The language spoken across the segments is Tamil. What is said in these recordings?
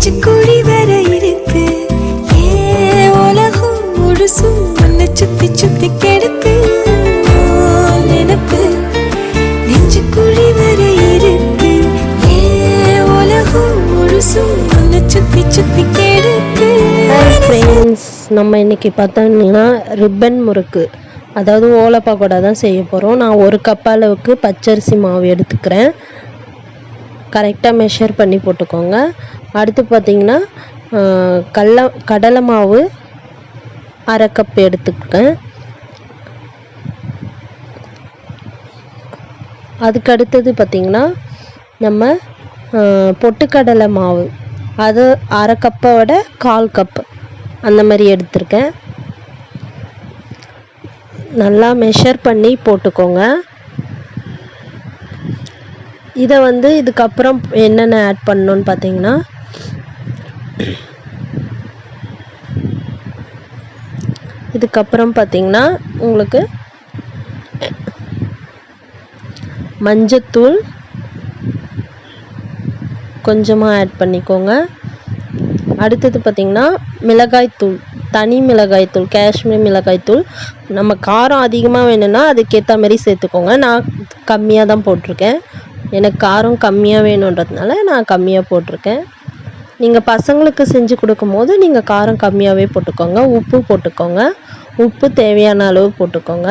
நெஞ்சுக்குழி வர இருக்கு உலகம் முழுசும் உன்னை சுத்தி சுத்தி கெடுக்கு நினப்பு நெஞ்சுக்குழி வர இருக்கு உலகம் முழுசும் உன்னை சுத்தி சுத்தி கெடுக்கு. ஃப்ரெண்ட்ஸ், நம்ம இன்னைக்கு பார்த்தோம்னா ரிப்பன் முறுக்கு, அதாவது ஓலை பக்கோடா தான் செய்ய போகிறோம். நான் 1 கப் அளவுக்கு பச்சரிசி மாவு எடுத்துக்கிறேன். கரெக்டாக மெஷர் பண்ணி போட்டுக்கோங்க. அடுத்து பார்த்திங்கன்னா கடலை மாவு 1/2 கப் எடுத்துக்கேன். அதுக்கு அடுத்தது பார்த்திங்கன்னா நம்ம பொட்டுக்கடலை மாவு, அது 1/2 கப்போட 1/4 கப் அந்த மாதிரி எடுத்திருக்கேன். நல்லா மெஷர் பண்ணி போட்டுக்கோங்க. இதை இதுக்கப்புறம் என்னென்ன ஆட் பண்ணணும்னு பார்த்தீங்கன்னா, உங்களுக்கு மஞ்சத்தூள் கொஞ்சமாக ஆட் பண்ணிக்கோங்க. அடுத்தது பார்த்திங்கன்னா மிளகாய்த்தூள், தனி மிளகாய்த்தூள், காஷ்மீர் மிளகாய்த்தூள். நம்ம காரம் அதிகமாக வேணும்னா அதுக்கேற்ற மாதிரி சேர்த்துக்கோங்க. நான் கம்மியாக தான் போட்டிருக்கேன். எனக்கு காரம் கம்மியாக வேணுன்றதுனால நான் கம்மியாக போட்டிருக்கேன். நீங்கள் பசங்களுக்கு செஞ்சு கொடுக்கும்போது நீங்கள் காரம் கம்மியாகவே போட்டுக்கோங்க. உப்பு போட்டுக்கோங்க. உப்பு தேவையான அளவு போட்டுக்கோங்க.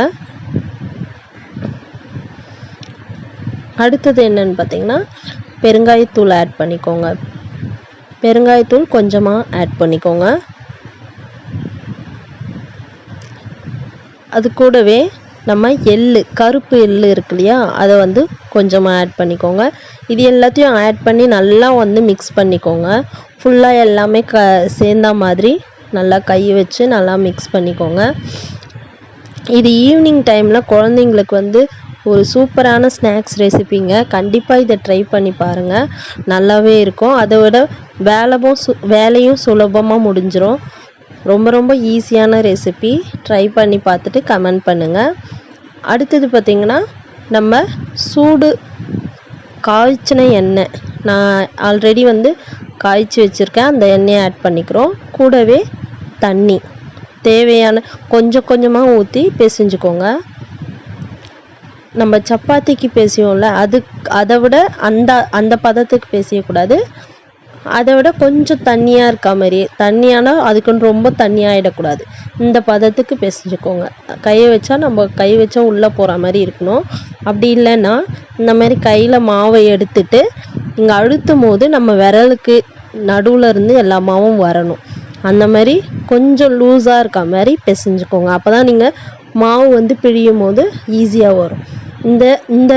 அடுத்தது என்னன்னு பார்த்தீங்கன்னா, பெருங்காயத்தூள் ஆட் பண்ணிக்கோங்க. பெருங்காயத்தூள் கொஞ்சமாக ஆட் பண்ணிக்கோங்க. அது கூடவே நம்ம எள்ளு, கருப்பு எள்ளு இருக்கு இல்லையா, அதை கொஞ்சமாக ஆட் பண்ணிக்கோங்க. இது எல்லாத்தையும் ஆட் பண்ணி நல்லா மிக்ஸ் பண்ணிக்கோங்க. ஃபுல்லாக எல்லாமே சேர்ந்த மாதிரி நல்லா கை வச்சு நல்லா மிக்ஸ் பண்ணிக்கோங்க. இது ஈவினிங் டைமில் குழந்தைங்களுக்கு ஒரு சூப்பரான ஸ்நாக்ஸ் ரெசிபிங்க. கண்டிப்பாக இதை ட்ரை பண்ணி பாருங்கள், நல்லாவே இருக்கும். அதை விட வேலையும் சுலபமாக முடிஞ்சிடும். ரொம்ப ரொம்ப ஈஸியான ரெசிபி. ட்ரை பண்ணி பார்த்துட்டு கமெண்ட் பண்ணுங்கள். அடுத்தது பார்த்திங்கன்னா, நம்ம சூடு காய்ச்சின எண்ணெய், நான் ஆல்ரெடி காய்ச்சி வச்சுருக்கேன், அந்த எண்ணெயை ஆட் பண்ணிக்கிறோம். கூடவே தண்ணி தேவையான கொஞ்சம் கொஞ்சமாக ஊற்றி பிசைஞ்சுக்கோங்க. நம்ம சப்பாத்திக்கு பேசியோம்ல, அதை விட அந்த பதத்துக்கு பேசியக்கூடாது. அதை விட கொஞ்சம் தண்ணியாக இருக்க மாதிரியே, தண்ணியானால் அதுக்குன்னு ரொம்ப தண்ணியாகிடக்கூடாது. இந்த பதத்துக்கு பிசைஞ்சுக்கோங்க. நம்ம கை வச்சா உள்ளே போகிற மாதிரி இருக்கணும். அப்படி இல்லைன்னா இந்த மாதிரி கையில் மாவை எடுத்துட்டு இங்கே அழுத்தும் போது நம்ம விரலுக்கு நடுவில் இருந்து எல்லா மாவும் வரணும். அந்த மாதிரி கொஞ்சம் லூஸாக இருக்க மாதிரி பிசைஞ்சுக்கோங்க. அப்போ தான் நீங்கள் மாவு பிழியும் போது ஈஸியாக வரும். இந்த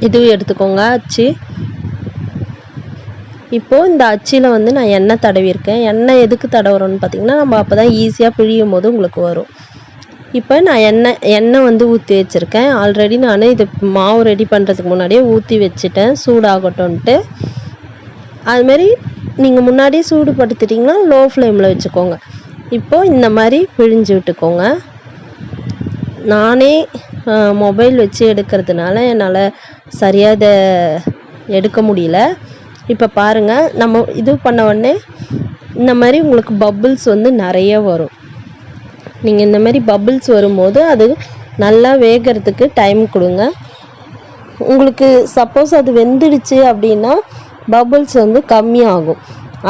இது எடுத்துக்கோங்க, அச்சு. இப்போது இந்த அச்சில் நான் எண்ணெய் தடவிருக்கேன். எண்ணெய் எதுக்கு தடவுறோன்னு பார்த்தீங்கன்னா, நம்ம அப்போ தான் ஈஸியாக பிழியும் போது உங்களுக்கு வரும். இப்போ நான் எண்ணெய் ஊற்றி வச்சுருக்கேன். ஆல்ரெடி நான் இது மாவு ரெடி பண்ணுறதுக்கு முன்னாடியே ஊற்றி வச்சுட்டேன், சூடாகட்டும்ன்ட்டு. அதுமாரி நீங்கள் முன்னாடியே சூடுபடுத்திட்டிங்கன்னா லோ ஃப்ளேமில் வச்சுக்கோங்க. இப்போது இந்த மாதிரி பிழிஞ்சு விட்டுக்கோங்க. நானே மொபைல் வச்சு எடுக்கிறதுனால என்னால் சரியாக இதை எடுக்க முடியல. இப்போ பாருங்கள், நம்ம இது பண்ண உடனே இந்த மாதிரி உங்களுக்கு பப்புள்ஸ் நிறைய வரும். நீங்கள் இந்த மாதிரி பப்புள்ஸ் வரும்போது அது நல்லா வேகிறதுக்கு டைம் கொடுங்க. உங்களுக்கு சப்போஸ் அது வெந்துடுச்சு அப்படின்னா பப்புள்ஸ் கம்மியாகும்.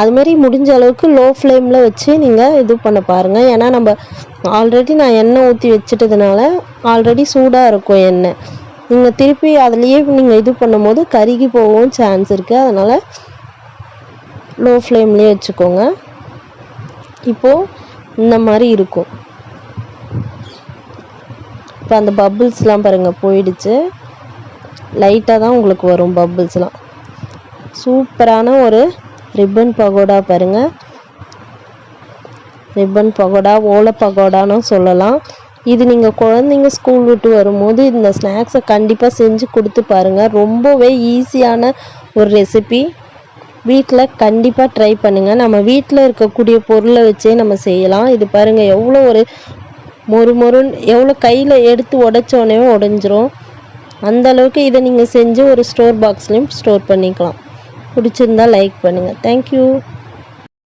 அதுமாரி முடிஞ்ச அளவுக்கு லோ ஃப்ளேமில் வச்சு நீங்கள் இது பண்ண பாருங்கள். ஏன்னா நம்ம ஆல்ரெடி நான் எண்ணெய் ஊற்றி வச்சுட்டதுனால ஆல்ரெடி சூடாக இருக்கும் எண்ணெய். நீங்கள் திருப்பி அதுலேயே நீங்கள் இது பண்ணும் போது கருகி போகவும் சான்ஸ் இருக்குது. அதனால் லோ ஃப்ளேம்லேயே வச்சுக்கோங்க. இப்போது இந்த மாதிரி இருக்கும். இப்போ அந்த பப்புள்ஸ்லாம் பாருங்கள் போயிடுச்சு. லைட்டாக தான் உங்களுக்கு வரும் பப்புள்ஸ்லாம். சூப்பரான ஒரு ரிப்பன் பகோடா பாருங்கள். ரிப்பன் பகோடா, ஓலை பகோடான்னு சொல்லலாம். இது நீங்கள் குழந்தைங்க ஸ்கூல் விட்டு வரும்போது இந்த ஸ்நாக்ஸை கண்டிப்பாக செஞ்சு கொடுத்து பாருங்கள். ரொம்பவே ஈஸியான ஒரு ரெசிபி. வீட்டில் கண்டிப்பாக ட்ரை பண்ணுங்கள். நம்ம வீட்டில் இருக்கக்கூடிய பொருளை வச்சே நம்ம செய்யலாம். இது பாருங்கள் எவ்வளோ ஒரு மொறுன்னு, எவ்வளோ கையில் எடுத்து உடைச்சோடனே உடைஞ்சிரும். அந்தளவுக்கு இதை நீங்கள் செஞ்சு ஒரு ஸ்டோர் பாக்ஸ்லேயும் ஸ்டோர் பண்ணிக்கலாம். பிடிச்சிருந்தா லைக் பண்ணுங்கள். தேங்க்யூ.